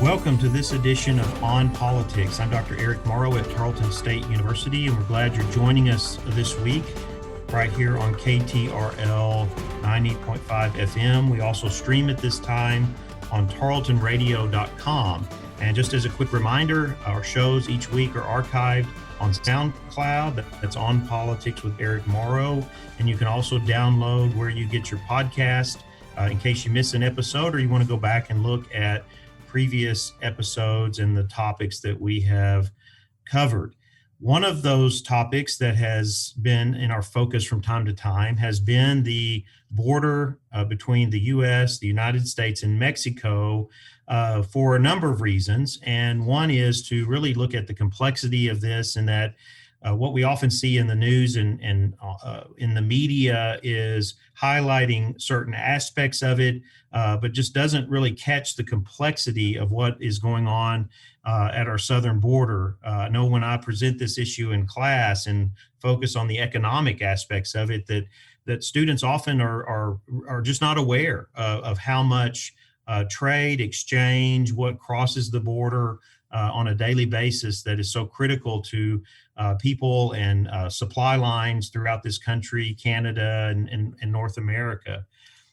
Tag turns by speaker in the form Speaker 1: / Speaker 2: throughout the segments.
Speaker 1: Welcome to this edition of On Politics. I'm Dr. Eric Morrow at Tarleton State University, and we're glad you're joining us this week right here on KTRL 90.5 FM. We also stream at this time on tarletonradio.com. And just as a quick reminder, our shows each week are archived on SoundCloud. That's On Politics with Eric Morrow. And you can also download where you get your podcast in case you miss an episode or you want to go back and look at previous episodes and the topics that we have covered. One of those topics that has been in our focus from time to time has been the border between the U.S., the United States, and Mexico for a number of reasons. And one is to really look at the complexity of this, and that what we often see in the news and in the media is highlighting certain aspects of it, but just doesn't really catch the complexity of what is going on at our southern border. I know when I present this issue in class and focus on the economic aspects of it, that students often are just not aware of how much trade, exchange, what crosses the border on a daily basis that is so critical to people and supply lines throughout this country, Canada, and North America.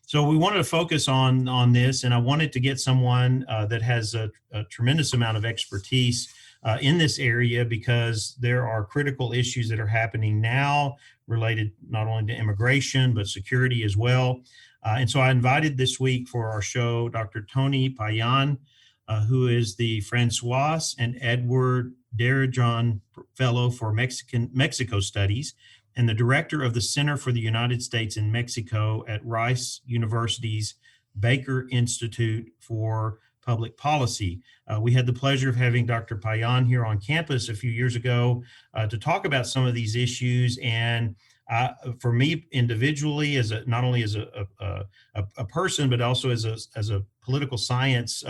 Speaker 1: So we wanted to focus on this, and I wanted to get someone that has a tremendous amount of expertise in this area, because there are critical issues that are happening now related not only to immigration, but security as well. And so I invited this week for our show Dr. Tony Payan, who is the Francois and Edward Darajan Fellow for Mexico Studies and the director of the Center for the United States in Mexico at Rice University's Baker Institute for Public Policy. We had the pleasure of having Dr. Payan here on campus a few years ago to talk about some of these issues. And for me individually, not only as a person, but also as a political science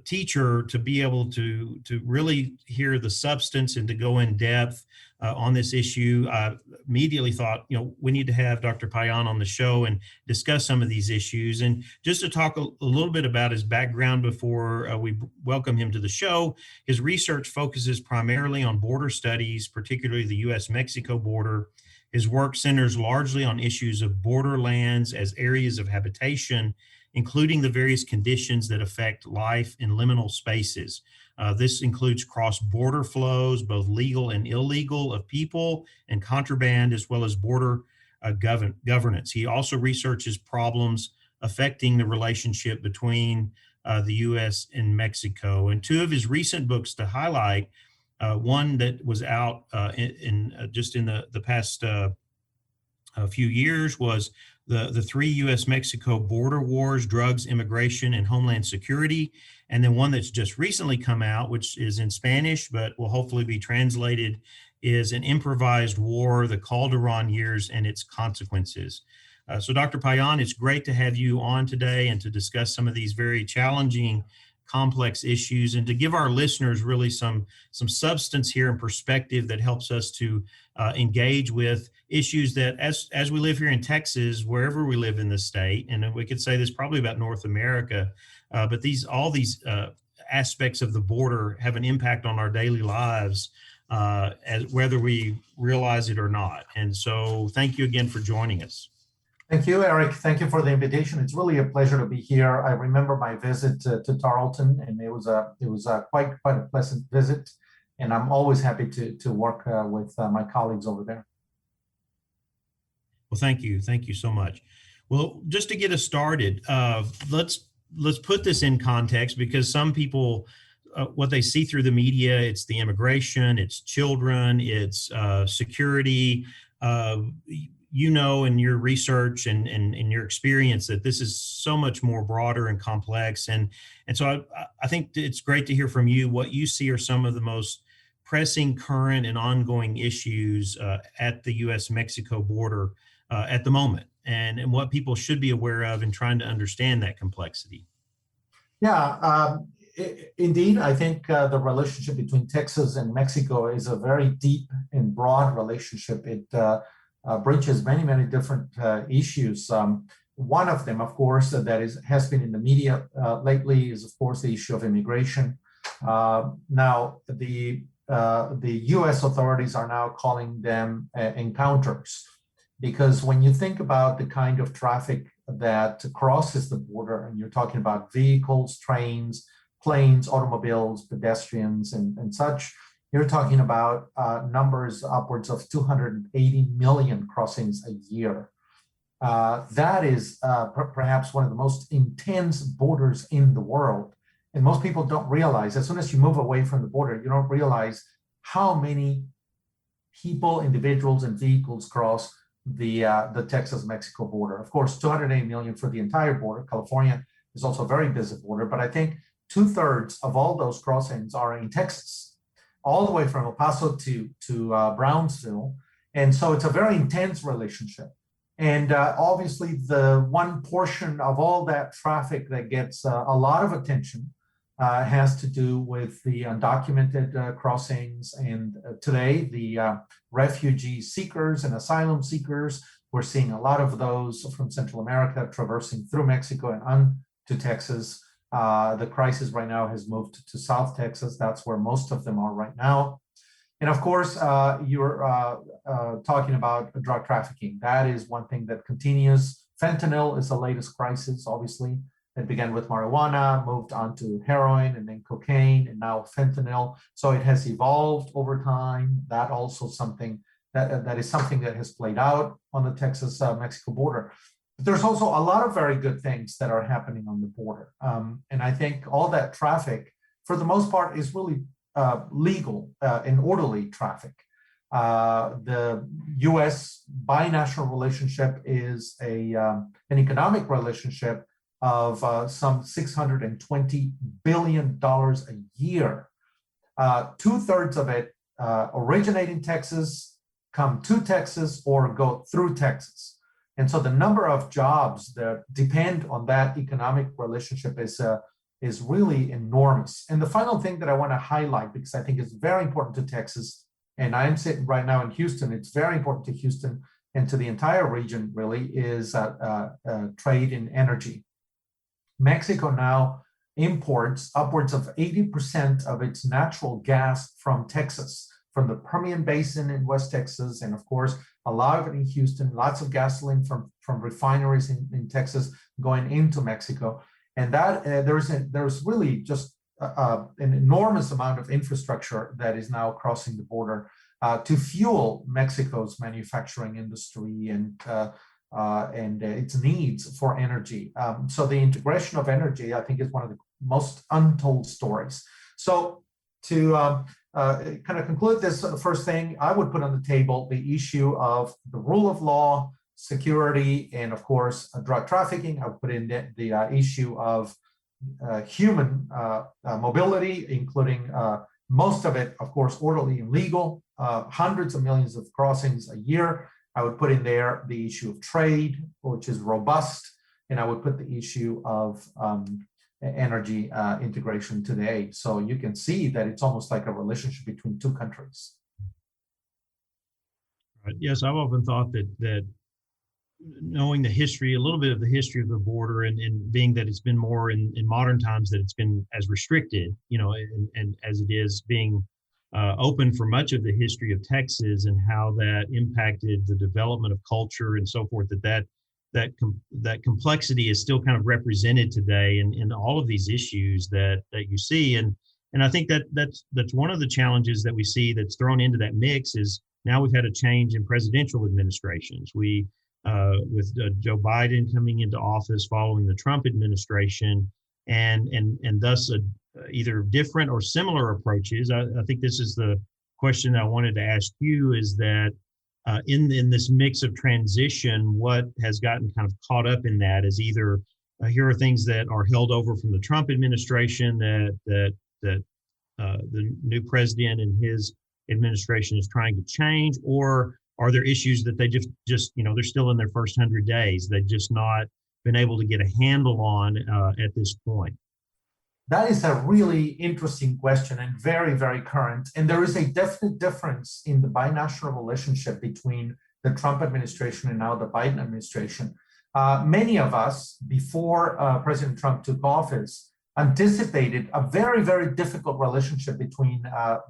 Speaker 1: teacher, to be able to really hear the substance and to go in depth on this issue, I immediately thought, we need to have Dr. Payan on the show and discuss some of these issues. And just to talk a little bit about his background before we welcome him to the show, his research focuses primarily on border studies, particularly the U.S.-Mexico border. His work centers largely on issues of borderlands as areas of habitation, including the various conditions that affect life in liminal spaces. This includes cross-border flows, both legal and illegal, of people and contraband, as well as border governance. He also researches problems affecting the relationship between the U.S. and Mexico. And two of his recent books to highlight, one that was out in the past few years, was the three U.S.-Mexico border wars: drugs, immigration, and homeland security. And then one that's just recently come out, which is in Spanish, but will hopefully be translated, is An Improvised War: The Calderon Years and Its Consequences. So Dr. Payan, it's great to have you on today and to discuss some of these very challenging, complex issues, and to give our listeners really some substance here and perspective that helps us to engage with issues that, as we live here in Texas, wherever we live in the state, and we could say this probably about North America, but all these aspects of the border have an impact on our daily lives, as whether we realize it or not. And so thank you again for joining us.
Speaker 2: Thank you, Eric. Thank you for the invitation. It's really a pleasure to be here. I remember my visit to Tarleton, and it was quite a pleasant visit. And I'm always happy to work with my colleagues over there.
Speaker 1: Well, thank you so much. Well, just to get us started, let's put this in context, because some people, what they see through the media, it's the immigration, it's children, it's security. In your research and in your experience, that this is so much more broader and complex. And so I think it's great to hear from you what you see are some of the most pressing, current, and ongoing issues at the U.S.-Mexico border at the moment, and what people should be aware of in trying to understand that complexity.
Speaker 2: Yeah, indeed. I think the relationship between Texas and Mexico is a very deep and broad relationship. It bridges many different issues. One of them, of course, has been in the media lately is, of course, the issue of immigration. Now, the U.S. authorities are now calling them encounters, because when you think about the kind of traffic that crosses the border, and you're talking about vehicles, trains, planes, automobiles, pedestrians, and such, you're talking about numbers upwards of 280 million crossings a year. That is perhaps one of the most intense borders in the world. And most people don't realize, as soon as you move away from the border, you don't realize how many people, individuals, and vehicles cross the Texas-Mexico border. Of course, 280 million for the entire border. California is also a very busy border, but I think 2/3 of all those crossings are in Texas, all the way from El Paso to Brownsville. And so it's a very intense relationship. And obviously, the one portion of all that traffic that gets a lot of attention has to do with the undocumented crossings. And today, the refugee seekers and asylum seekers, we're seeing a lot of those from Central America traversing through Mexico and on to Texas. The crisis right now has moved to South Texas. That's where most of them are right now. And of course, you're talking about drug trafficking. That is one thing that continues. Fentanyl is the latest crisis, obviously. It began with marijuana, moved on to heroin, and then cocaine, and now fentanyl. So it has evolved over time. That also something that is something that has played out on the Texas-Mexico border. But there's also a lot of very good things that are happening on the border. And I think all that traffic, for the most part, is really legal and orderly traffic. The U.S. binational relationship is an economic relationship of some $620 billion a year. 2/3 of it originate in Texas, come to Texas, or go through Texas. And so the number of jobs that depend on that economic relationship is really enormous. And the final thing that I want to highlight, because I think is very important to Texas, and I'm sitting right now in Houston, it's very important to Houston and to the entire region, really, is trade in energy. Mexico now imports upwards of 80% of its natural gas from Texas, from the Permian Basin in West Texas, and of course, a lot of it in Houston, lots of gasoline from refineries in Texas going into Mexico. And that there's really just an enormous amount of infrastructure that is now crossing the border to fuel Mexico's manufacturing industry and its needs for energy. So the integration of energy, I think, is one of the most untold stories. So to kind of conclude this first thing, I would put on the table the issue of the rule of law, security, and of course, drug trafficking. I would put in the issue of human mobility, including most of it, of course, orderly and legal, hundreds of millions of crossings a year. I would put in there the issue of trade, which is robust, and I would put the issue of energy integration today. So you can see that it's almost like a relationship between two countries.
Speaker 1: Yes, I've often thought that knowing the history, a little bit of the history of the border, and being that it's been more in modern times that it's been as restricted, and as it is being open for much of the history of Texas, and how that impacted the development of culture and so forth, that complexity is still kind of represented today in all of these issues that you see. And I think that's one of the challenges that we see that's thrown into that mix is now we've had a change in presidential administrations. We with Joe Biden coming into office following the Trump administration, and thus either different or similar approaches. I think this is the question I wanted to ask you, is that in this mix of transition, what has gotten kind of caught up in that is either here are things that are held over from the Trump administration that the new president and his administration is trying to change, or are there issues that they just they're still in their first 100 days, they've just not been able to get a handle on at this point?
Speaker 2: That is a really interesting question and very, very current. And there is a definite difference in the binational relationship between the Trump administration and now the Biden administration. Many of us, before President Trump took office, anticipated a very, very difficult relationship between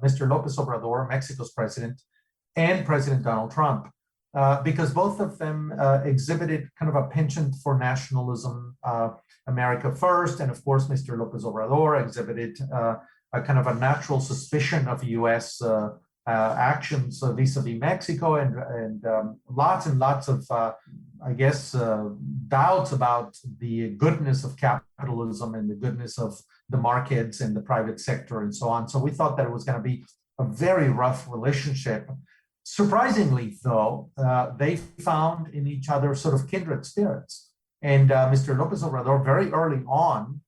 Speaker 2: Mr. Lopez Obrador, Mexico's president, and President Donald Trump, because both of them exhibited kind of a penchant for nationalism, America first, and of course, Mr. Lopez Obrador exhibited a kind of a natural suspicion of U.S. Actions vis-a-vis Mexico, and lots and lots of, doubts about the goodness of capitalism and the goodness of the markets and the private sector and so on. So we thought that it was going to be a very rough relationship. Surprisingly, though, they found in each other sort of kindred spirits. And Mr. Lopez Obrador, very early on,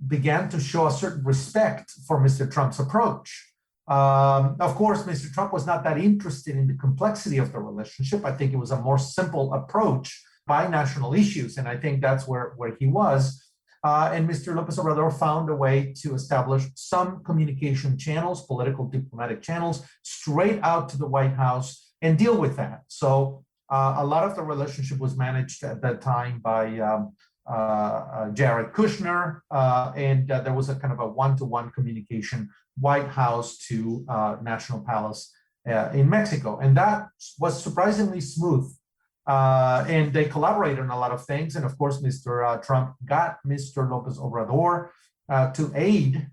Speaker 2: began to show a certain respect for Mr. Trump's approach. Of course, Mr. Trump was not that interested in the complexity of the relationship. I think it was a more simple approach by national issues, and I think that's where he was. And Mr. Lopez Obrador found a way to establish some communication channels, political diplomatic channels, straight out to the White House and deal with that. So a lot of the relationship was managed at that time by Jared Kushner, and there was a kind of a one-to-one communication, White House to National Palace in Mexico. And that was surprisingly smooth. And they collaborated on a lot of things. And of course, Mr. Trump got Mr. Lopez Obrador to aid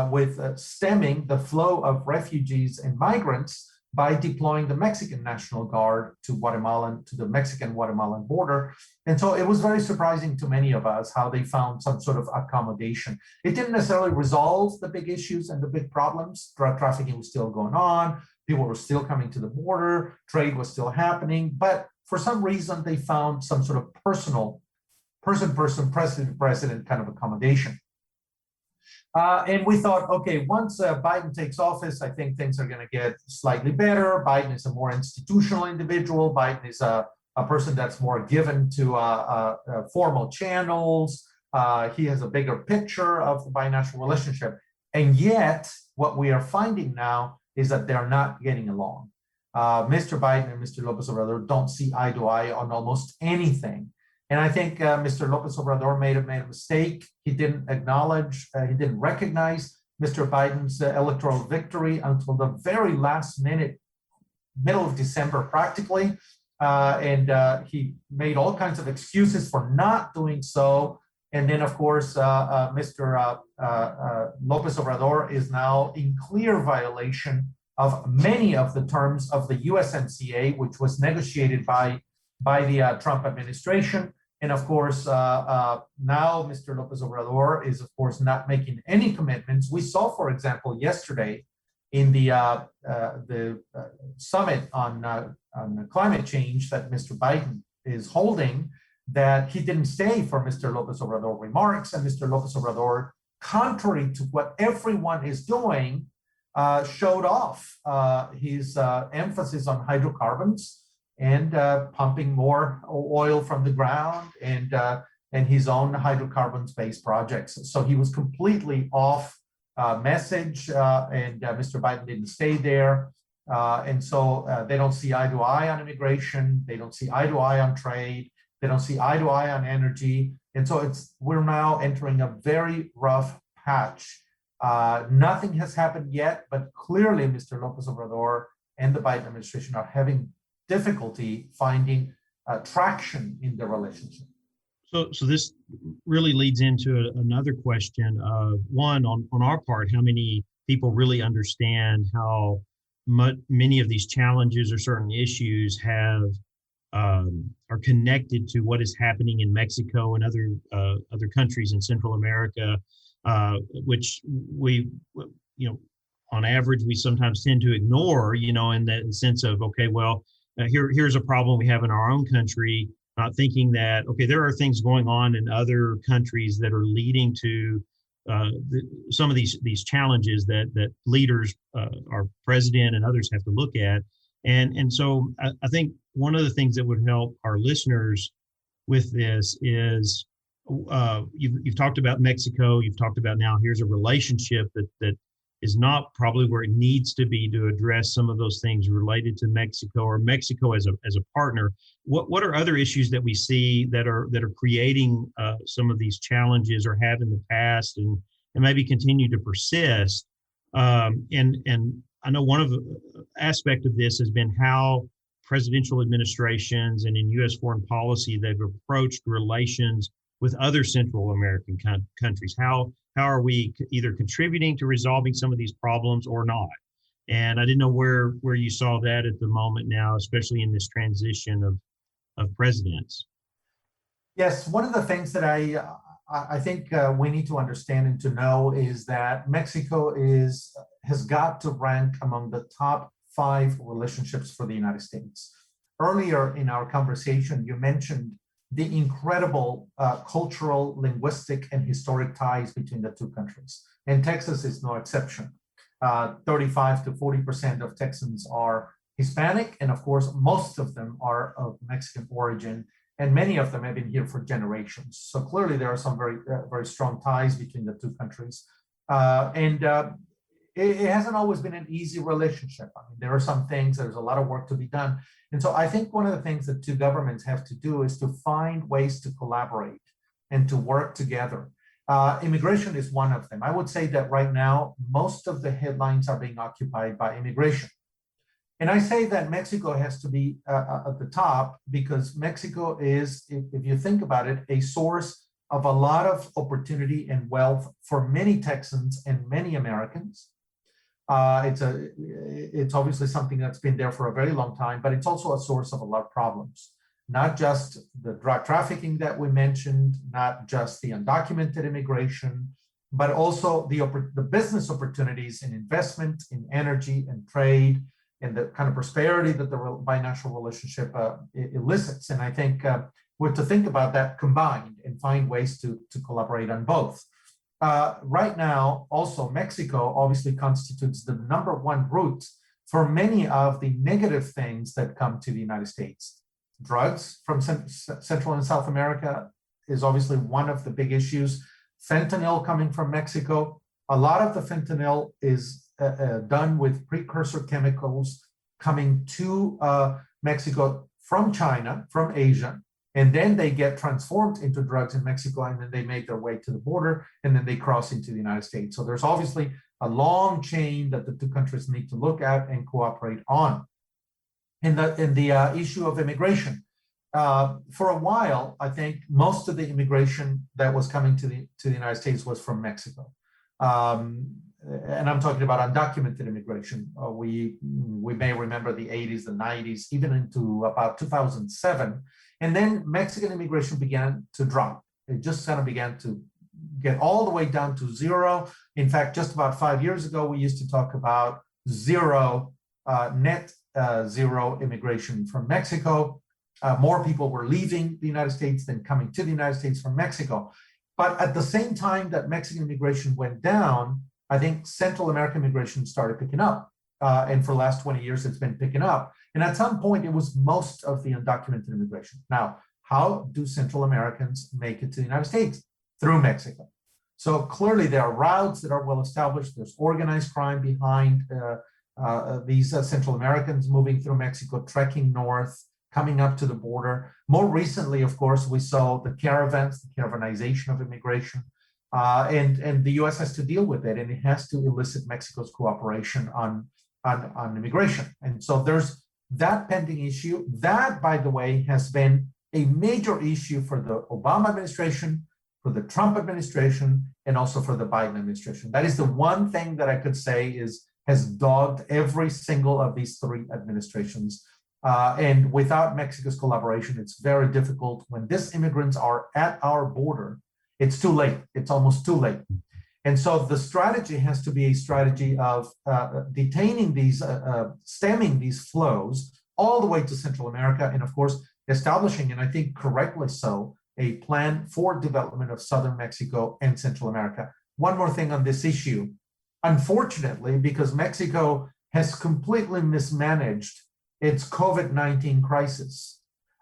Speaker 2: with stemming the flow of refugees and migrants by deploying the Mexican National Guard to the Mexican-Guatemalan border. And so it was very surprising to many of us how they found some sort of accommodation. It didn't necessarily resolve the big issues and the big problems. Drug trafficking was still going on. People were still coming to the border. Trade was still happening. But for some reason, they found some sort of personal, president-to-president kind of accommodation. And we thought, okay, once Biden takes office, I think things are going to get slightly better. Biden is a more institutional individual. Biden is a person that's more given to formal channels. He has a bigger picture of the binational relationship. And yet, what we are finding now is that they're not getting along. Mr. Biden and Mr. Lopez Obrador don't see eye to eye on almost anything. And I think Mr. Lopez Obrador made a mistake. He didn't recognize Mr. Biden's electoral victory until the very last minute, middle of December, practically. And he made all kinds of excuses for not doing so. And then, of course, Mr. Lopez Obrador is now in clear violation of many of the terms of the USMCA, which was negotiated by the Trump administration. And of course, now Mr. Lopez Obrador is, of course, not making any commitments. We saw, for example, yesterday in the summit on climate change that Mr. Biden is holding, that he didn't stay for Mr. Lopez Obrador remarks. And Mr. Lopez Obrador, contrary to what everyone is doing, showed off his emphasis on hydrocarbons and pumping more oil from the ground and his own hydrocarbons-based projects. So he was completely off message, and Mr. Biden didn't stay there. And so they don't see eye to eye on immigration. They don't see eye to eye on trade. They don't see eye to eye on energy. And so we're now entering a very rough patch. Nothing has happened yet, but clearly Mr. Lopez Obrador and the Biden administration are having difficulty finding traction in the relationship.
Speaker 1: So this really leads into another question of one, on our part, how many people really understand how many of these challenges or certain issues are connected to what is happening in Mexico and other countries in Central America, which we, on average, we sometimes tend to ignore, in the sense of, okay, well, here's a problem we have in our own country, not thinking that, okay, there are things going on in other countries that are leading to some of these challenges that leaders, our president and others have to look at. And so I think one of the things that would help our listeners with this is you've talked about Mexico, you've talked about now here's a relationship that is not probably where it needs to be to address some of those things related to Mexico or Mexico as a partner. What are other issues that we see that are creating some of these challenges or have in the past and maybe continue to persist? And I know one of the aspect of this has been how presidential administrations and in U.S. foreign policy they've approached relations with other Central American countries. How are we either contributing to resolving some of these problems or not? And I didn't know where you saw that at the moment now, especially in this transition of presidents.
Speaker 2: Yes, one of the things that I think we need to understand and to know is that Mexico has got to rank among the top 5 relationships for the United States. Earlier in our conversation, you mentioned the incredible cultural, linguistic, and historic ties between the two countries. And Texas is no exception. 35 to 40% of Texans are Hispanic, and of course, most of them are of Mexican origin, and many of them have been here for generations. So clearly, there are some very strong ties between the two countries. It hasn't always been an easy relationship. I mean, there are some things, there's a lot of work to be done. And so I think one of the things that two governments have to do is to find ways to collaborate and to work together. Immigration is one of them. I would say that right now, most of the headlines are being occupied by immigration. And I say that Mexico has to be at the top because Mexico is, if you think about it, a source of a lot of opportunity and wealth for many Texans and many Americans. It's obviously something that's been there for a very long time, but it's also a source of a lot of problems. Not just the drug trafficking that we mentioned, not just the undocumented immigration, but also the business opportunities in investment, in energy and trade, and the kind of prosperity that the binational relationship elicits. And I think we're to think about that combined and find ways to collaborate on both. Right now, also, Mexico obviously constitutes the #1 route for many of the negative things that come to the United States. Drugs from Central and South America is obviously one of the big issues. Fentanyl coming from Mexico. A lot of the fentanyl is done with precursor chemicals coming to Mexico from China, from Asia. And then they get transformed into drugs in Mexico, and then they make their way to the border, and then they cross into the United States. So there's obviously a long chain that the two countries need to look at and cooperate on. In the issue of immigration, for a while, I think most of the immigration that was coming to the United States was from Mexico. And I'm talking about undocumented immigration. We may remember the 80s, the 90s, even into about 2007. And then Mexican immigration began to drop. It just kind of began to get all the way down to zero. In fact, just about 5 years ago, we used to talk about net zero immigration from Mexico. More people were leaving the United States than coming to the United States from Mexico. But at the same time that Mexican immigration went down, I think Central American immigration started picking up. And for the last 20 years, it's been picking up. And at some point, it was most of the undocumented immigration. Now, how do Central Americans make it to the United States? Through Mexico. So clearly, there are routes that are well established. There's organized crime behind these Central Americans moving through Mexico, trekking north, coming up to the border. More recently, of course, we saw the caravans, the caravanization of immigration. And the U.S. has to deal with it, and it has to elicit Mexico's cooperation on immigration. And so there's that pending issue. That, by the way, has been a major issue for the Obama administration, for the Trump administration, and also for the Biden administration. That is the one thing that I could say has dogged every single of these 3 administrations. And without Mexico's collaboration, it's very difficult. When these immigrants are at our border, it's too late. It's almost too late. And so the strategy has to be a strategy of detaining these, stemming these flows all the way to Central America, and of course, establishing, and I think correctly so, a plan for development of Southern Mexico and Central America. One more thing on this issue. Unfortunately, because Mexico has completely mismanaged its COVID-19 crisis,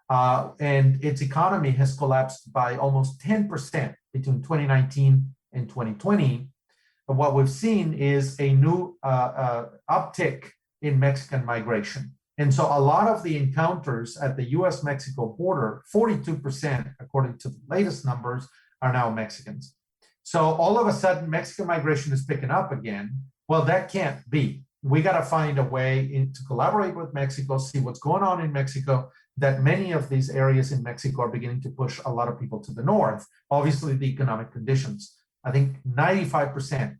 Speaker 2: and its economy has collapsed by almost 10% between 2019 and 2020. what we've seen is a new uptick in Mexican migration. And so a lot of the encounters at the US-Mexico border, 42%, according to the latest numbers, are now Mexicans. So all of a sudden, Mexican migration is picking up again. Well, that can't be. We got to find a way to collaborate with Mexico, see what's going on in Mexico, that many of these areas in Mexico are beginning to push a lot of people to the north. Obviously, the economic conditions. I think 95%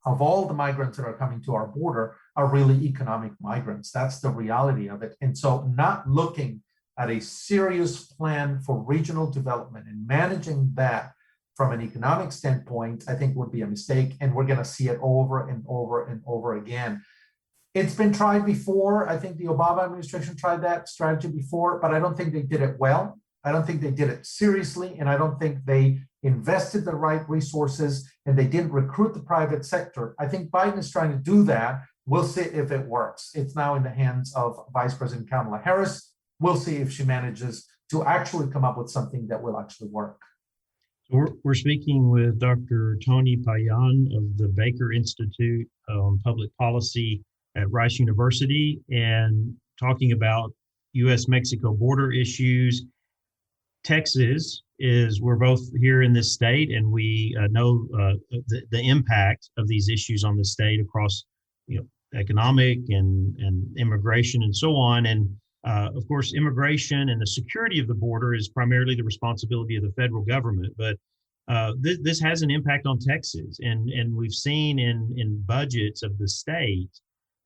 Speaker 2: of all the migrants that are coming to our border are really economic migrants. That's the reality of it. And so not looking at a serious plan for regional development and managing that from an economic standpoint, I think would be a mistake. And we're going to see it over and over and over again. It's been tried before. I think the Obama administration tried that strategy before, but I don't think they did it well. I don't think they did it seriously, and I don't think they invested the right resources, and they didn't recruit the private sector. I think Biden is trying to do that. We'll see if it works. It's now in the hands of Vice President Kamala Harris. We'll see if she manages to actually come up with something that will actually work.
Speaker 1: We're speaking with Dr. Tony Payan of the Baker Institute on Public Policy at Rice University, and talking about U.S.-Mexico border issues. Texas we're both here in this state, and we know the impact of these issues on the state across, economic and immigration and so on. And of course, immigration and the security of the border is primarily the responsibility of the federal government. But this has an impact on Texas, and we've seen in budgets of the state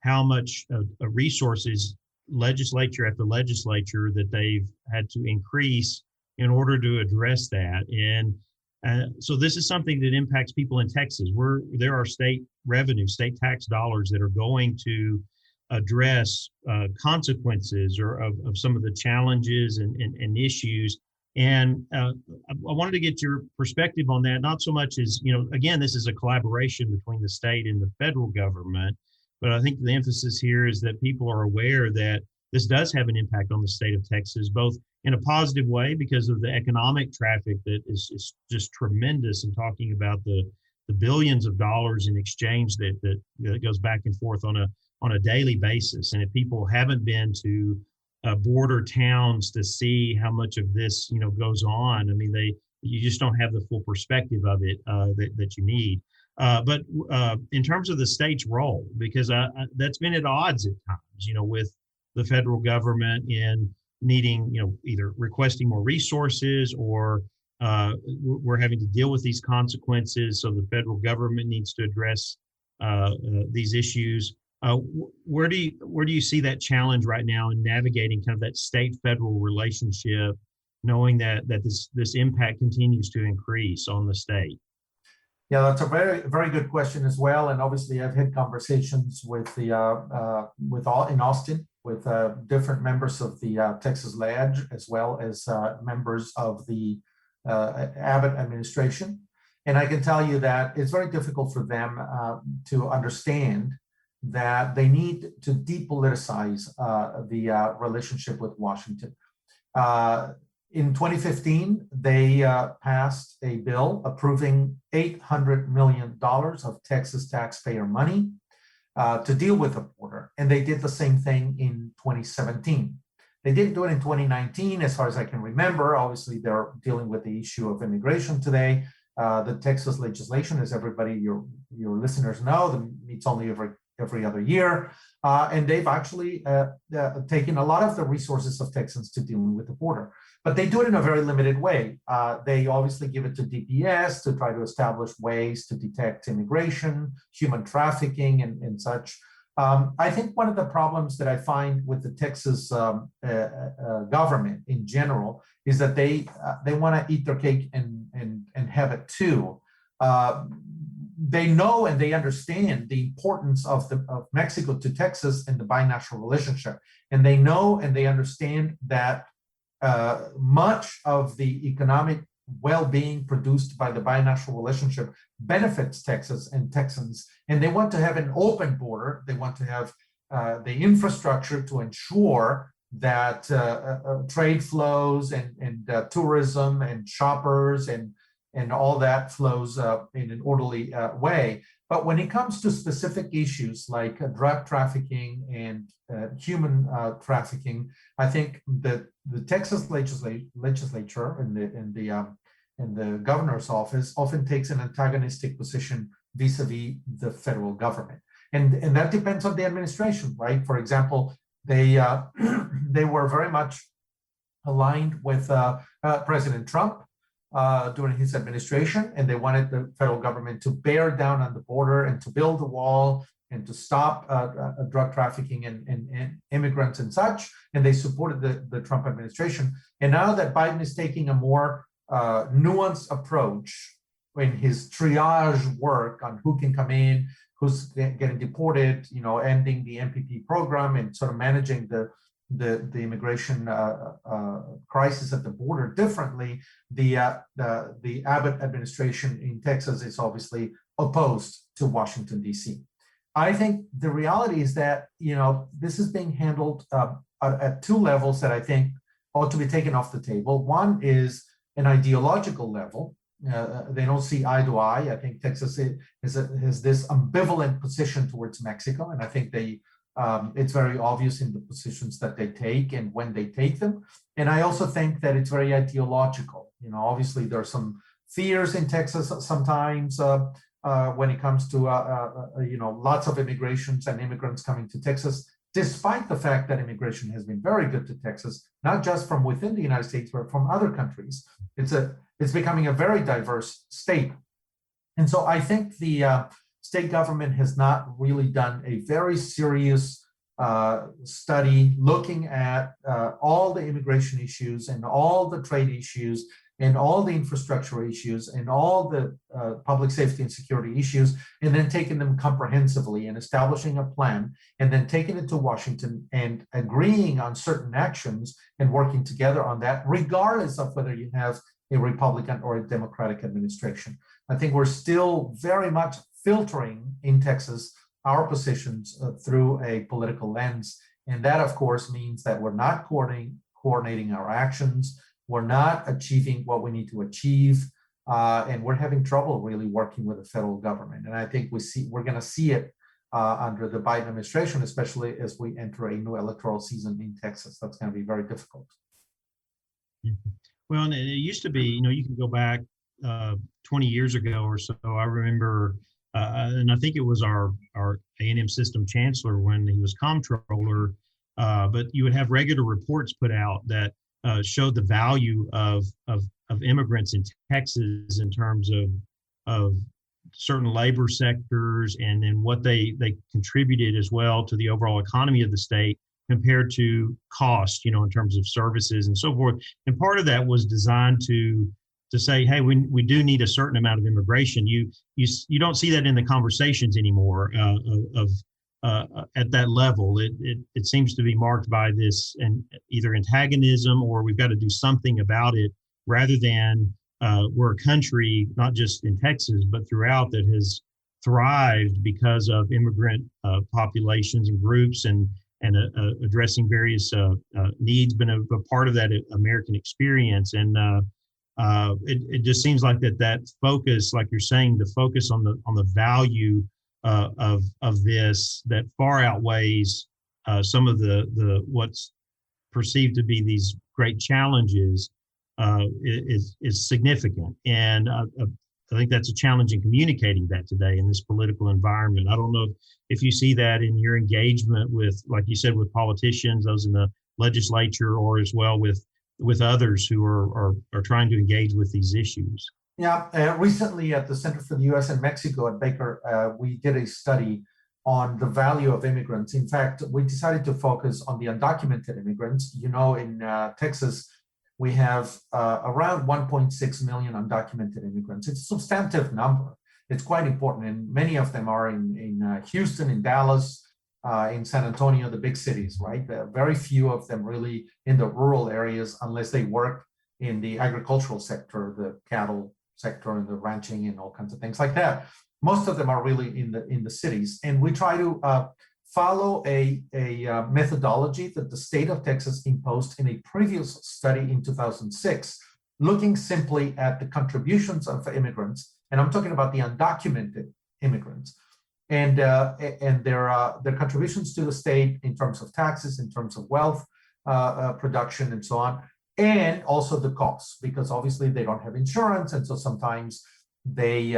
Speaker 1: how much resources legislature after legislature that they've had to increase in order to address that. And so this is something that impacts people in Texas. There are state revenue, state tax dollars that are going to address consequences of some of the challenges and issues. And I wanted to get your perspective on that, not so much as, again, this is a collaboration between the state and the federal government, but I think the emphasis here is that people are aware that this does have an impact on the state of Texas, both in a positive way because of the economic traffic that is just tremendous, and talking about the billions of dollars in exchange that goes back and forth on a daily basis. And if people haven't been to border towns to see how much of this goes on, I mean, you just don't have the full perspective of it that you need. But in terms of the state's role, because that's been at odds at times, with the federal government in needing, either requesting more resources, or we're having to deal with these consequences. So the federal government needs to address these issues. Where do you see that challenge right now in navigating kind of that state-federal relationship, knowing that this impact continues to increase on the state?
Speaker 2: Yeah, that's a very, very good question as well. And obviously, I've had conversations with in Austin with different members of the Texas Ledge, as well as members of the Abbott administration. And I can tell you that it's very difficult for them to understand that they need to depoliticize the relationship with Washington. In 2015, they passed a bill approving $800 million of Texas taxpayer money to deal with the border. And they did the same thing in 2017. They didn't do it in 2019, as far as I can remember. Obviously, they're dealing with the issue of immigration today. The Texas legislation, as everybody, your listeners know, meets only every other year. And they've actually taken a lot of the resources of Texans to dealing with the border. But they do it in a very limited way. They obviously give it to DPS to try to establish ways to detect immigration, human trafficking, and such. I think one of the problems that I find with the Texas government in general is that they want to eat their cake and have it too. They know and they understand the importance of Mexico to Texas and the binational relationship. And they know and they understand that much of the economic well-being produced by the binational relationship benefits Texas and Texans. And they want to have an open border. They want to have the infrastructure to ensure that trade flows and tourism and shoppers and and all that flows in an orderly way. But when it comes to specific issues like drug trafficking and human trafficking, I think that the Texas legislature and the governor's office often takes an antagonistic position vis-a-vis the federal government, and that depends on the administration, right? For example, they they were very much aligned with President Trump during his administration, and they wanted the federal government to bear down on the border and to build a wall and to stop drug trafficking and immigrants and such. And they supported the Trump administration. And now that Biden is taking a more nuanced approach in his triage work on who can come in, who's getting deported, ending the MPP program and sort of managing the immigration crisis at the border differently, the Abbott administration in Texas is obviously opposed to Washington, D.C. I think the reality is that, this is being handled at two levels that I think ought to be taken off the table. One is an ideological level. They don't see eye to eye. I think Texas has this ambivalent position towards Mexico, and I think it's very obvious in the positions that they take and when they take them. And I also think that it's very ideological. Obviously there are some fears in Texas sometimes when it comes to lots of immigrations and immigrants coming to Texas, despite the fact that immigration has been very good to Texas, not just from within the United States, but from other countries. It's becoming a very diverse state. And so I think the state government has not really done a very serious study looking at all the immigration issues and all the trade issues and all the infrastructure issues and all the public safety and security issues, and then taking them comprehensively and establishing a plan, and then taking it to Washington and agreeing on certain actions and working together on that, regardless of whether you have a Republican or a Democratic administration. I think we're still very much filtering in Texas our positions through a political lens. And that, of course, means that we're not coordinating our actions. We're not achieving what we need to achieve. And we're having trouble really working with the federal government. And I think we're going to see it under the Biden administration, especially as we enter a new electoral season in Texas. That's going to be very difficult.
Speaker 1: Well, and it used to be, you can go back 20 years ago or so. I remember, and I think it was our A&M system chancellor when he was comptroller, but you would have regular reports put out that showed the value of immigrants in Texas in terms of certain labor sectors and then what they contributed as well to the overall economy of the state compared to cost, in terms of services and so forth. And part of that was designed to say, hey, we do need a certain amount of immigration. You don't see that in the conversations anymore at that level. It seems to be marked by this and either antagonism or we've got to do something about it, rather than we're a country, not just in Texas, but throughout, that has thrived because of immigrant populations and groups and addressing various needs, been a part of that American experience. And it just seems like that focus, like you're saying, the focus on the value of this that far outweighs some of the what's perceived to be these great challenges is significant. And I think that's a challenge in communicating that today in this political environment. I don't know if you see that in your engagement with, like you said, with politicians, those in the legislature, or as well with others who are trying to engage with these issues.
Speaker 2: Yeah, recently at the Center for the U.S. and Mexico at Baker, we did a study on the value of immigrants. In fact, we decided to focus on the undocumented immigrants. In Texas, we have around 1.6 million undocumented immigrants. It's a substantive number. It's quite important, and many of them are in Houston, in Dallas, in San Antonio, the big cities, right? Very few of them really in the rural areas, unless they work in the agricultural sector, the cattle sector and the ranching and all kinds of things like that. Most of them are really in the cities. And we try to follow a methodology that the state of Texas imposed in a previous study in 2006, looking simply at the contributions of immigrants, and I'm talking about the undocumented immigrants, and their contributions to the state in terms of taxes, in terms of wealth production, and so on, and also the costs, because obviously they don't have insurance, and so sometimes they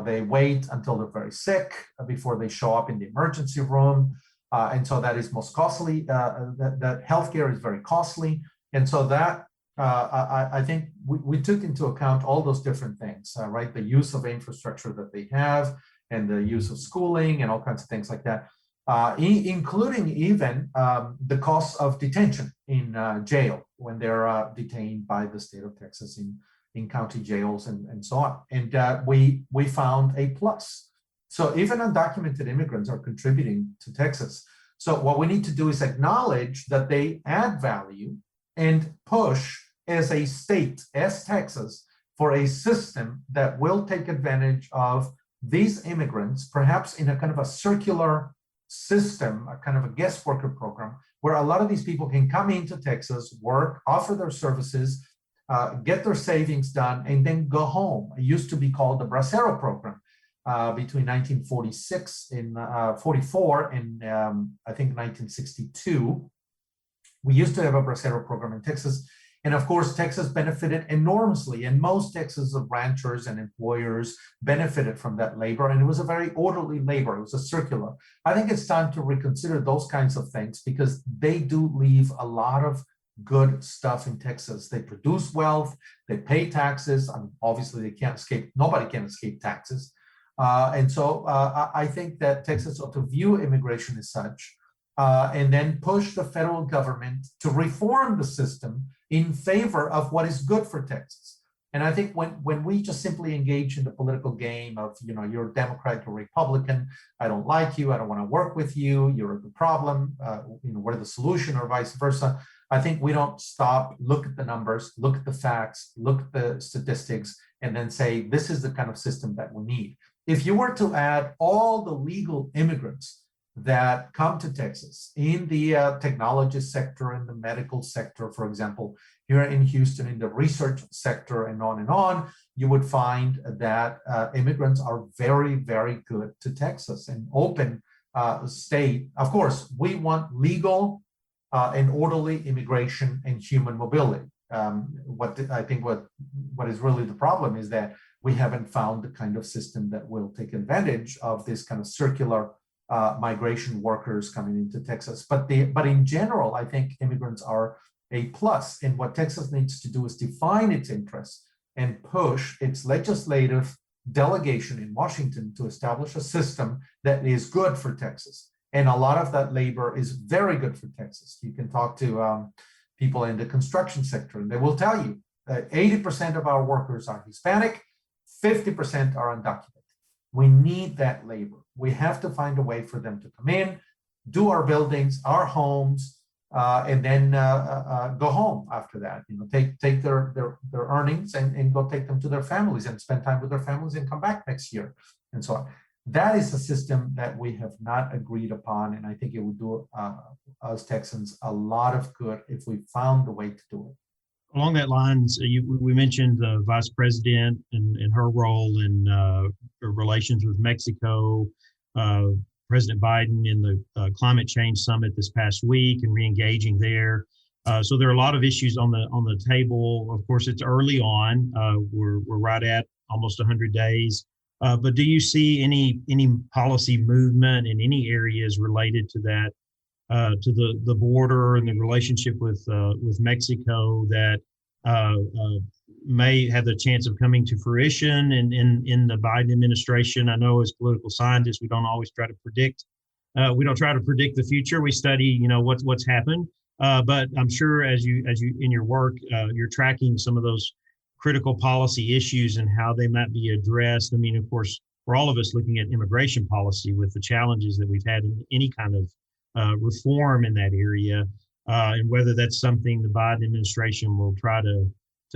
Speaker 2: they wait until they're very sick before they show up in the emergency room, and so that is most costly. That healthcare is very costly, and so that I think we took into account all those different things, right? The use of infrastructure that they have, and the use of schooling, and all kinds of things like that, including even the cost of detention in jail when they're detained by the state of Texas in county jails and so on. And we found a plus. So even undocumented immigrants are contributing to Texas. So what we need to do is acknowledge that they add value and push as a state, as Texas, for a system that will take advantage of these immigrants, perhaps in a kind of a circular system, a kind of a guest worker program, where a lot of these people can come into Texas, work, offer their services, get their savings done, and then go home. It used to be called the Bracero program between 1946 and 44 and I think 1962. We used to have a Bracero program in Texas. And of course, Texas benefited enormously, and most Texas ranchers and employers benefited from that labor. And it was a very orderly labor. It was a circular. I think it's time to reconsider those kinds of things, because they do leave a lot of good stuff in Texas. They produce wealth, they pay taxes. I mean, obviously, they can't escape, nobody can escape taxes. And so I think that Texas ought to view immigration as such, and then push the federal government to reform the system in favor of what is good for Texas. And I think when we just simply engage in the political game of, you're Democrat or Republican, I don't like you, I don't want to work with you, you're the problem, we're the solution, or vice versa. I think we don't stop, look at the numbers, look at the facts, look at the statistics, and then say, this is the kind of system that we need. If you were to add all the legal immigrants that come to Texas in the technology sector, in the medical sector, for example, here in Houston, in the research sector, and on, you would find that immigrants are very, very good to Texas, an open state. Of course, we want legal and orderly immigration and human mobility. What is really the problem is that we haven't found the kind of system that will take advantage of this kind of circular migration workers coming into Texas. But in general, I think immigrants are a plus. And what Texas needs to do is define its interests and push its legislative delegation in Washington to establish a system that is good for Texas. And a lot of that labor is very good for Texas. You can talk to people in the construction sector, and they will tell you that 80% of our workers are Hispanic, 50% are undocumented. We need that labor. We have to find a way for them to come in, do our buildings, our homes, and then go home after that. Take their earnings and go take them to their families and spend time with their families and come back next year, and so on. That is a system that we have not agreed upon, and I think it would do us Texans a lot of good if we found the way to do it.
Speaker 1: Along that lines, we mentioned the vice president and her role in relations with Mexico, President Biden in the climate change summit this past week and re-engaging there. So there are a lot of issues on the table. Of course, it's early on. We're right at almost 100 days. But do you see any policy movement in any areas related to that? To the border and the relationship with Mexico that may have the chance of coming to fruition in the Biden administration. I know as political scientists, we don't always try to predict. We don't try to predict the future. We study, what's happened. But I'm sure as you in your work, you're tracking some of those critical policy issues and how they might be addressed. I mean, of course, for all of us looking at immigration policy with the challenges that we've had in any kind of reform in that area, and whether that's something the Biden administration will try to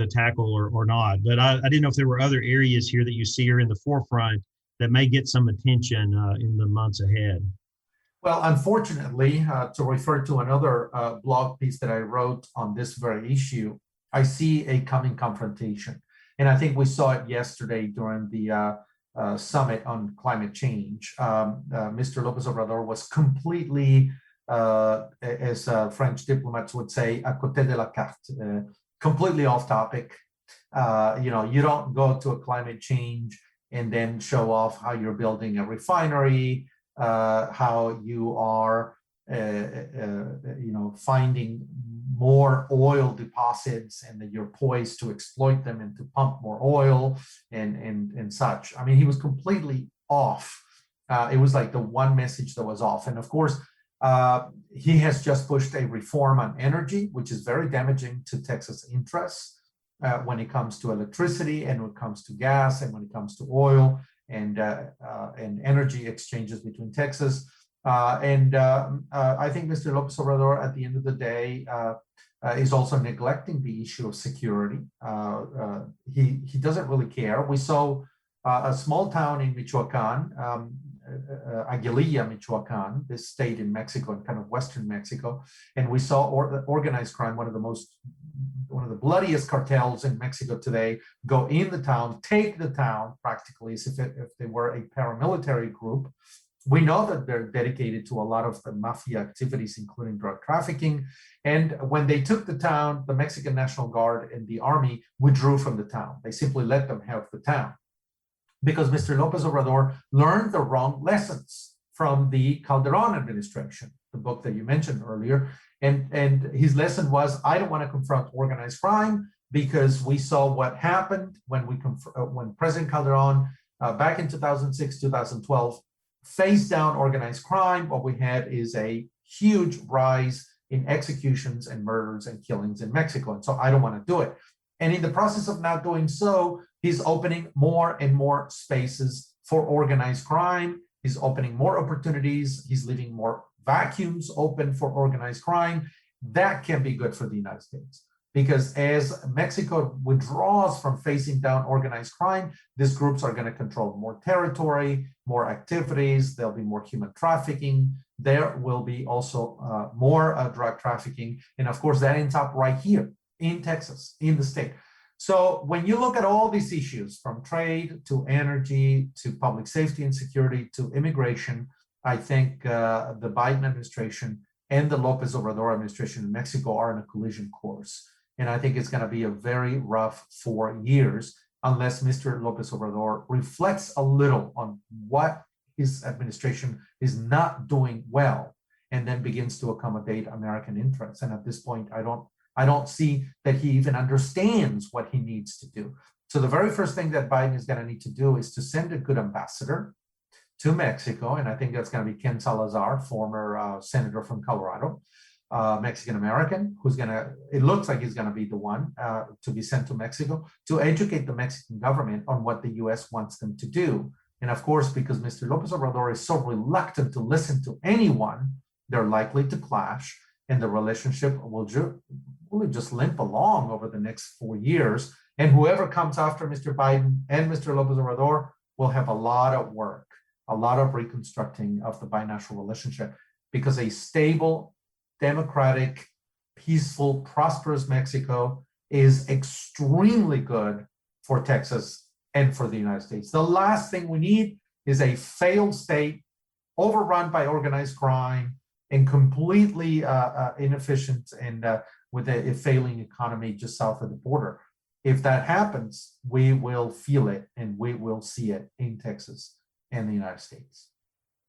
Speaker 1: tackle or not. But I didn't know if there were other areas here that you see are in the forefront that may get some attention in the months ahead.
Speaker 2: Well, unfortunately, to refer to another blog piece that I wrote on this very issue, I see a coming confrontation. And I think we saw it yesterday during the summit on climate change. Mr. López Obrador was completely, as French diplomats would say, à côté de la carte, completely off topic. You don't go to a climate change and then show off how you're building a refinery, how you are, finding more oil deposits and that you're poised to exploit them and to pump more oil and such. I mean, he was completely off. It was like the one message that was off. And of course, he has just pushed a reform on energy, which is very damaging to Texas interests when it comes to electricity and when it comes to gas and when it comes to oil and energy exchanges between Texas. I think Mr. López Obrador, at the end of the day, is also neglecting the issue of security. He doesn't really care. We saw a small town in Michoacan, Aguililla, Michoacan, this state in Mexico, in kind of western Mexico, and we saw organized crime, one of the bloodiest cartels in Mexico today, go in the town, take the town practically as if they were a paramilitary group. We know that they're dedicated to a lot of the mafia activities, including drug trafficking. And when they took the town, the Mexican National Guard and the army withdrew from the town. They simply let them have the town because Mr. López Obrador learned the wrong lessons from the Calderón administration, the book that you mentioned earlier. And his lesson was, I don't want to confront organized crime because we saw what happened when President Calderón back in 2006, 2012, faced down organized crime. What we had is a huge rise in executions and murders and killings in Mexico. And so I don't want to do it. And in the process of not doing so, he's opening more and more spaces for organized crime. He's opening more opportunities. He's leaving more vacuums open for organized crime. That can be good for the United States. Because as Mexico withdraws from facing down organized crime, these groups are going to control more territory, more activities. There'll be more human trafficking. There will be also more drug trafficking. And of course, that ends up right here in Texas, in the state. So when you look at all these issues, from trade to energy to public safety and security to immigration, I think the Biden administration and the López Obrador administration in Mexico are in a collision course. And I think it's going to be a very rough 4 years unless Mr. López Obrador reflects a little on what his administration is not doing well and then begins to accommodate American interests. And at this point, I don't see that he even understands what he needs to do. So the very first thing that Biden is going to need to do is to send a good ambassador to Mexico. And I think that's going to be Ken Salazar, former senator from Colorado. Mexican-American, it looks like he's going to be the one to be sent to Mexico to educate the Mexican government on what the U.S. wants them to do. And of course, because Mr. López Obrador is so reluctant to listen to anyone, they're likely to clash and the relationship will really just limp along over the next 4 years. And whoever comes after Mr. Biden and Mr. López Obrador will have a lot of work, a lot of reconstructing of the binational relationship, because a stable, democratic, peaceful, prosperous Mexico is extremely good for Texas and for the United States. The last thing we need is a failed state overrun by organized crime and completely inefficient and with a failing economy just south of the border. If that happens, we will feel it and we will see it in Texas and the United States.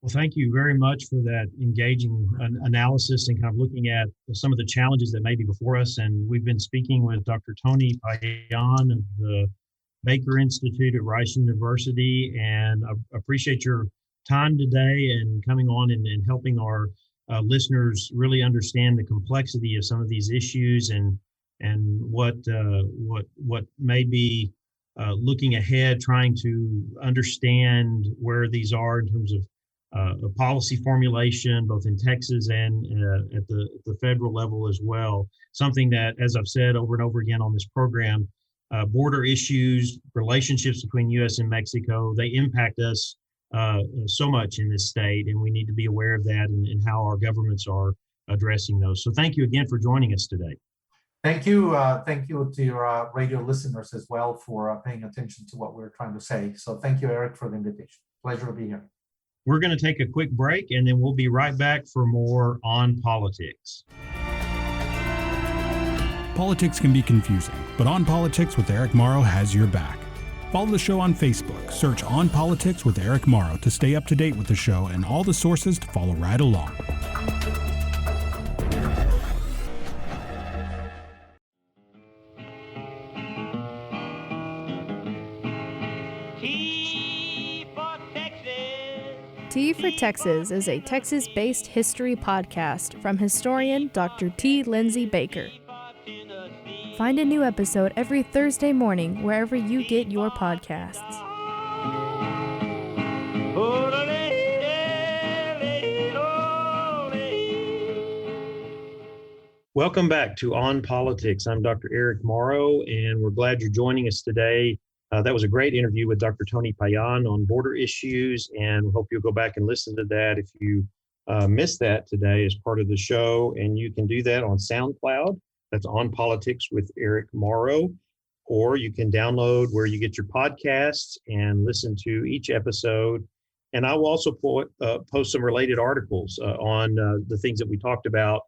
Speaker 1: Well, thank you very much for that engaging analysis and kind of looking at some of the challenges that may be before us. And we've been speaking with Dr. Tony Payan of the Baker Institute at Rice University. And I appreciate your time today and coming on and helping our listeners really understand the complexity of some of these issues and what may be looking ahead, trying to understand where these are in terms of policy formulation, both in Texas and at the federal level as well. Something that, as I've said over and over again on this program, border issues, relationships between U.S. and Mexico, they impact us so much in this state, and we need to be aware of that and how our governments are addressing those. So thank you again for joining us today.
Speaker 2: Thank you. Thank you to your radio listeners as well for paying attention to what we're trying to say. So thank you, Eric, for the invitation. Pleasure to be here.
Speaker 1: We're going to take a quick break, and then we'll be right back for more On Politics.
Speaker 3: Politics can be confusing, but On Politics with Eric Morrow has your back. Follow the show on Facebook. Search On Politics with Eric Morrow to stay up to date with the show and all the sources to follow right along.
Speaker 4: T for Texas is a Texas-based history podcast from historian Dr. T. Lindsay Baker. Find a new episode every Thursday morning wherever you get your podcasts.
Speaker 1: Welcome back to On Politics. I'm Dr. Eric Morrow, and we're glad you're joining us today. That was a great interview with Dr. Tony Payan on border issues, and we hope you'll go back and listen to that if you missed that today as part of the show. And you can do that on SoundCloud. That's On Politics with Eric Morrow. Or you can download where you get your podcasts and listen to each episode. And I will also post some related articles on the things that we talked about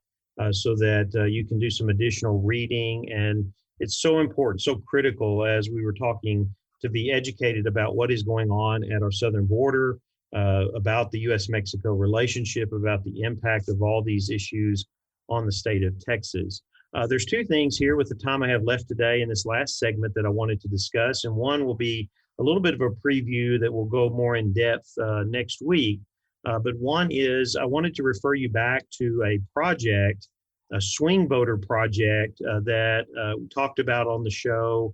Speaker 1: so that you can do some additional reading. And it's so important, so critical, as we were talking, to be educated about what is going on at our southern border, about the U.S.-Mexico relationship, about the impact of all these issues on the state of Texas. There's two things here with the time I have left today in this last segment that I wanted to discuss, and one will be a little bit of a preview that will go more in depth next week. But one is I wanted to refer you back to a project, a swing voter project that we talked about on the show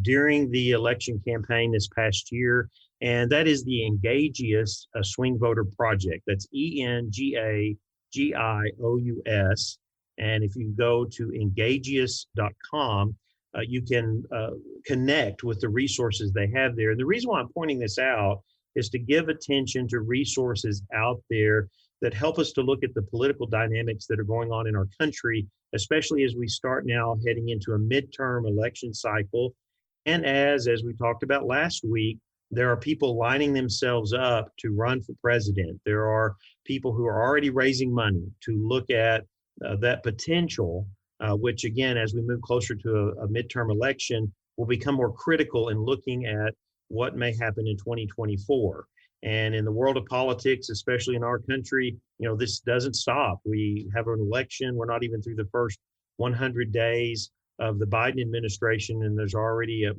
Speaker 1: during the election campaign this past year, and that is the Engagious Swing Voter Project. That's ENGAGIOUS, and if you go to engagious.com, you can connect with the resources they have there. And the reason why I'm pointing this out is to give attention to resources out there that help us to look at the political dynamics that are going on in our country, especially as we start now heading into a midterm election cycle. And as we talked about last week, there are people lining themselves up to run for president. There are people who are already raising money to look at that potential, which again, as we move closer to a midterm election, will become more critical in looking at what may happen in 2024. And in the world of politics, especially in our country, this doesn't stop. We have an election. We're not even through the first 100 days of the Biden administration, and there's already a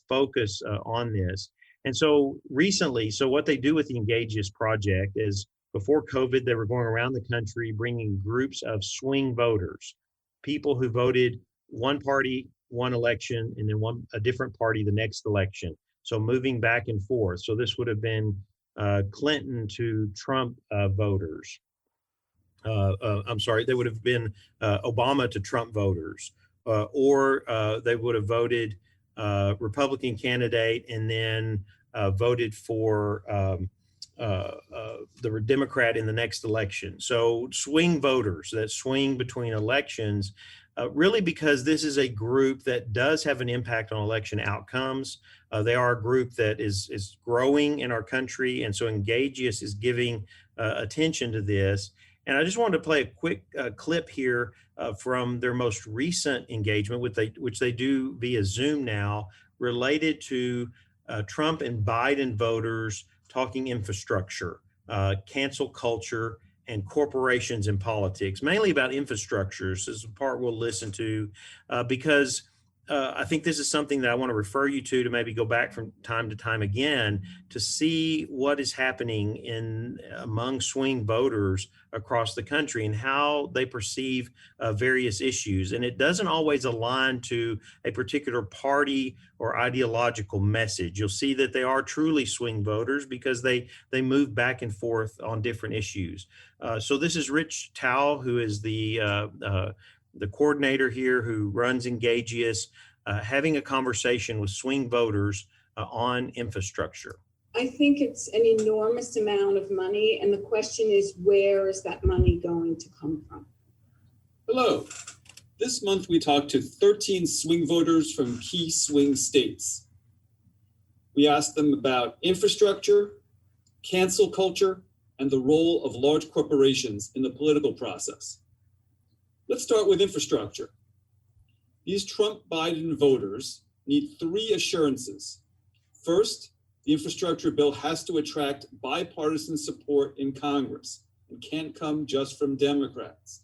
Speaker 1: focus on this. And so recently, what they do with the Engagious Project is before COVID, they were going around the country bringing groups of swing voters, people who voted one party, one election, and then a different party the next election. So moving back and forth. So this would have been Clinton to Trump voters. They would have been Obama to Trump voters, or they would have voted Republican candidate and then voted for the Democrat in the next election. So swing voters that swing between elections, really because this is a group that does have an impact on election outcomes. They are a group that is growing in our country, and so Engagious is giving attention to this. And I just wanted to play a quick clip here from their most recent engagement, which they do via Zoom now, related to Trump and Biden voters talking infrastructure, cancel culture, and corporations in politics, mainly about infrastructures. This is the part we'll listen to because I think this is something that I want to refer you to maybe go back from time to time again to see what is happening among swing voters across the country and how they perceive various issues. And it doesn't always align to a particular party or ideological message. You'll see that they are truly swing voters because they move back and forth on different issues. So this is Rich Tao, who is the coordinator here who runs Engagious, having a conversation with swing voters on infrastructure.
Speaker 5: I think it's an enormous amount of money, and the question is, where is that money going to come from?
Speaker 6: Hello, This month, we talked to 13 swing voters from key swing states. We asked them about infrastructure, cancel culture, and the role of large corporations in the political process. Let's start with infrastructure. These Trump-Biden voters need 3 assurances. First, the infrastructure bill has to attract bipartisan support in Congress and can't come just from Democrats.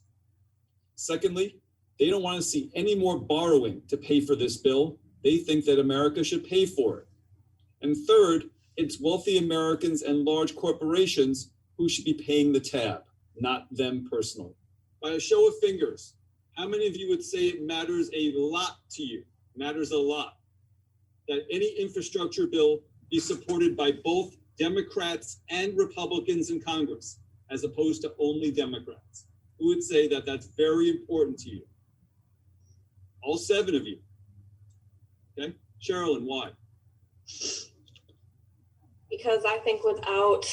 Speaker 6: Secondly, they don't want to see any more borrowing to pay for this bill. They think that America should pay for it. And third, it's wealthy Americans and large corporations who should be paying the tab, not them personally. By a show of fingers, how many of you would say it matters a lot to you, matters a lot, that any infrastructure bill be supported by both Democrats and Republicans in Congress, as opposed to only Democrats? Who would say that that's very important to you? All 7 of you. Okay, Sherilyn, why?
Speaker 7: Because I think without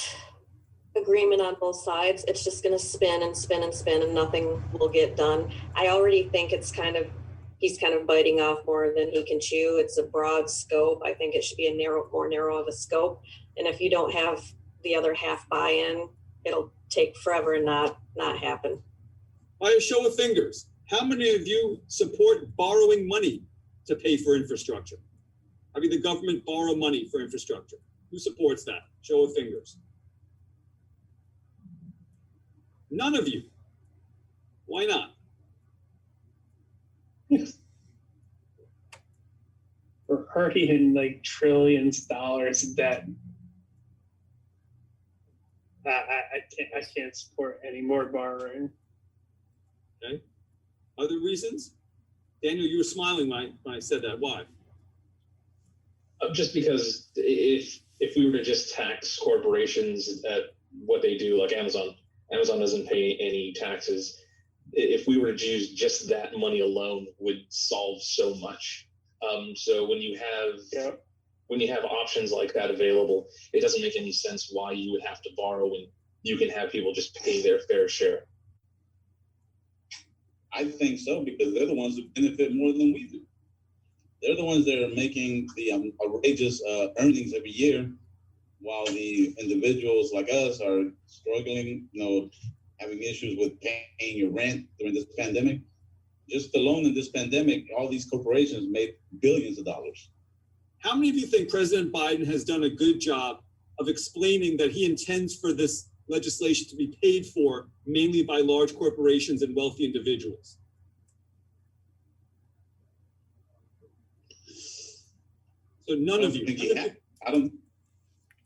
Speaker 7: agreement on both sides, it's just going to spin and spin and spin and nothing will get done. I already think he's kind of biting off more than he can chew. It's a broad scope. I think it should be a more narrow of a scope. And if you don't have the other half buy-in, it'll take forever and not happen.
Speaker 6: By a show of fingers, how many of you support borrowing money to pay for infrastructure? Having the government borrow money for infrastructure? Who supports that? Show of fingers. None of you. Why not?
Speaker 8: We're already in like trillions of dollars of debt. I can't support any more borrowing.
Speaker 6: Okay. Other reasons? Daniel, you were smiling when I said that. Why?
Speaker 9: Just because if we were to just tax corporations at what they do, like Amazon doesn't pay any taxes. If we were to use just that money alone, would solve so much. So when you have options like that available, it doesn't make any sense why you would have to borrow when you can have people just pay their fair share.
Speaker 10: I think so, because they're the ones who benefit more than we do. They're the ones that are making the outrageous earnings every year, while the individuals like us are struggling, having issues with paying your rent during this pandemic. Just alone in this pandemic, all these corporations made billions of dollars.
Speaker 6: How many of you think President Biden has done a good job of explaining that he intends for this legislation to be paid for mainly by large corporations and wealthy individuals? So none of you.
Speaker 10: I don't.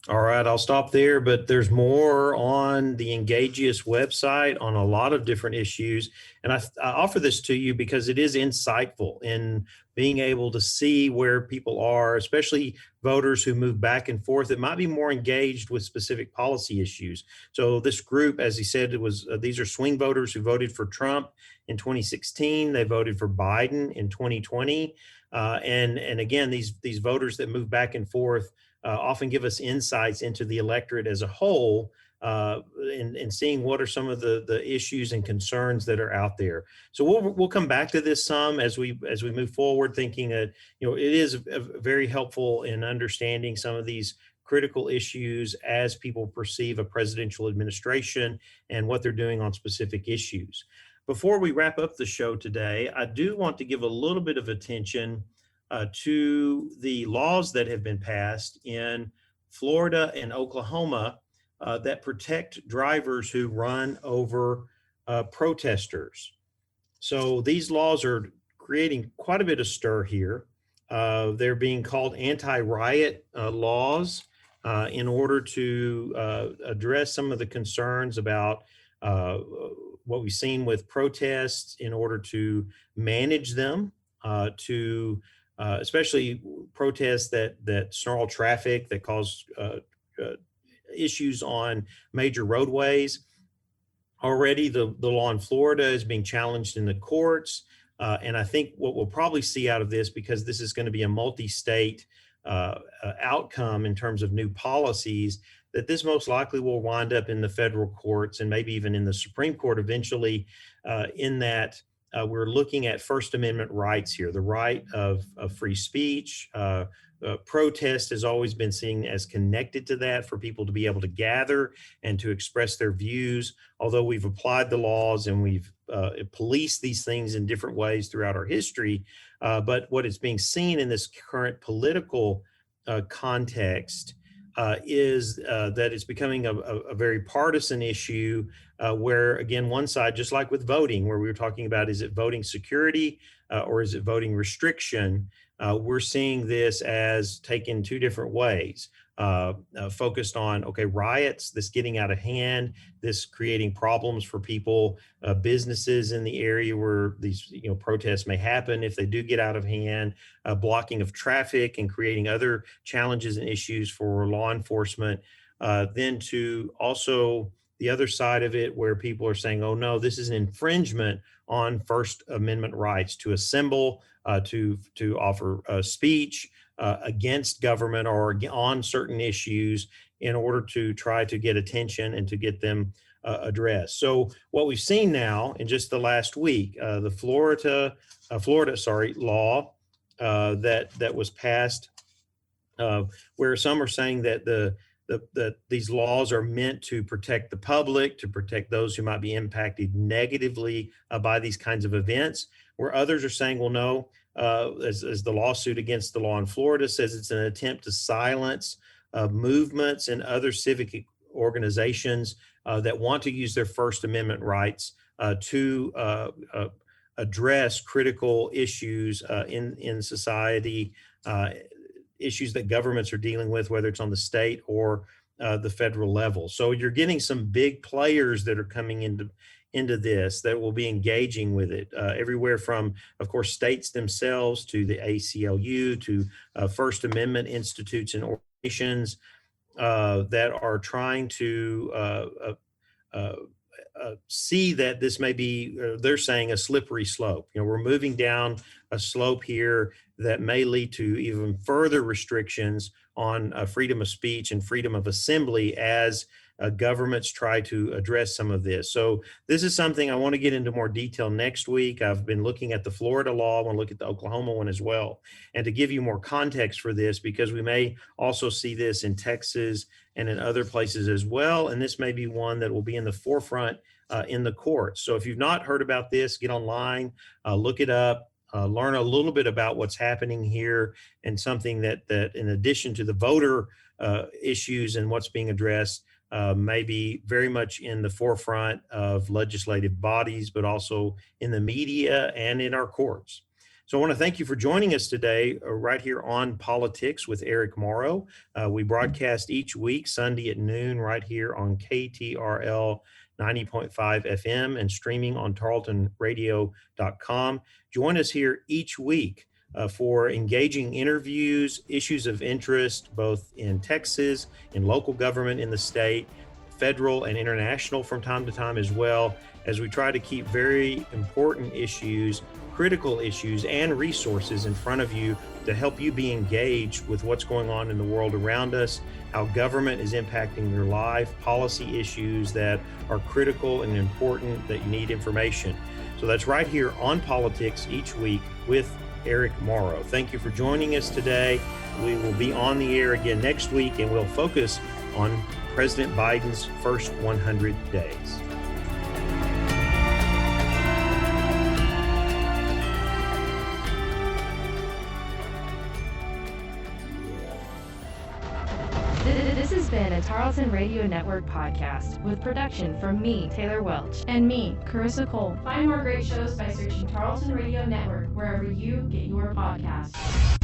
Speaker 1: All right, I'll stop there, but there's more on the Engagius website on a lot of different issues. And I offer this to you because it is insightful in being able to see where people are, especially voters who move back and forth that might be more engaged with specific policy issues. So this group, as he said, these are swing voters who voted for Trump in 2016. They voted for Biden in 2020. And again, these voters that move back and forth often give us insights into the electorate as a whole, and seeing what are some of the issues and concerns that are out there. So we'll come back to this some as we move forward, thinking that it is very helpful in understanding some of these critical issues as people perceive a presidential administration and what they're doing on specific issues. Before we wrap up the show today, I do want to give a little bit of attention to the laws that have been passed in Florida and Oklahoma that protect drivers who run over protesters. So these laws are creating quite a bit of stir here. They're being called Anti-Riot Laws in order to address some of the concerns about what we've seen with protests, in order to manage them, especially protests that snarl traffic, that cause issues on major roadways. Already the law in Florida is being challenged in the courts. And I think what we'll probably see out of this, because this is going to be a multi-state outcome in terms of new policies, that this most likely will wind up in the federal courts and maybe even in the Supreme Court eventually, in that we're looking at First Amendment rights here, the right of free speech. Protest has always been seen as connected to that, for people to be able to gather and to express their views. Although we've applied the laws and we've policed these things in different ways throughout our history, but what is being seen in this current political context is that it's becoming a very partisan issue, where, again, one side, just like with voting, where we were talking about, is it voting security or is it voting restriction? We're seeing this as taken two different ways, focused on, okay, riots, this getting out of hand, this creating problems for people, businesses in the area where these protests may happen if they do get out of hand, blocking of traffic and creating other challenges and issues for law enforcement. Then to also the other side of it, where people are saying, oh no, this is an infringement on First Amendment rights to assemble, to offer speech against government or on certain issues, in order to try to get attention and to get them addressed. So what we've seen now in just the last week, the Florida law that was passed, where some are saying that that these laws are meant to protect the public, to protect those who might be impacted negatively by these kinds of events, where others are saying, well, no, as the lawsuit against the law in Florida says, it's an attempt to silence movements and other civic organizations that want to use their First Amendment rights to address critical issues in society, issues that governments are dealing with, whether it's on the state or the federal level. So you're getting some big players that are coming into this, that will be engaging with it, everywhere from, of course, states themselves to the ACLU to First Amendment institutes and organizations that are trying to see that this may be, they're saying, a slippery slope. We're moving down a slope here that may lead to even further restrictions on freedom of speech and freedom of assembly as governments try to address some of this. So this is something I want to get into more detail next week. I've been looking at the Florida law. I want to look at the Oklahoma one as well, and to give you more context for this, because we may also see this in Texas and in other places as well. And this may be one that will be in the forefront in the courts. So if you've not heard about this, get online, look it up. Learn a little bit about what's happening here, and something that in addition to the voter issues and what's being addressed, may be very much in the forefront of legislative bodies, but also in the media and in our courts. So I want to thank you for joining us today right here on Politics with Eric Morrow. We broadcast each week, Sunday at noon, right here on KTRL 90.5 FM and streaming on tarletonradio.com. Join us here each week for engaging interviews, issues of interest, both in Texas, in local government in the state, federal and international from time to time as well, as we try to keep very important issues, critical issues, and resources in front of you to help you be engaged with what's going on in the world around us, how government is impacting your life, policy issues that are critical and important that you need information. So that's right here on Politics each week with Eric Morrow. Thank you for joining us today. We will be on the air again next week, and we'll focus on President Biden's first 100 days.
Speaker 4: This has been a Tarleton Radio Network podcast with production from me, Taylor Welch, and me, Carissa Cole. Find more great shows by searching Tarleton Radio Network wherever you get your podcasts.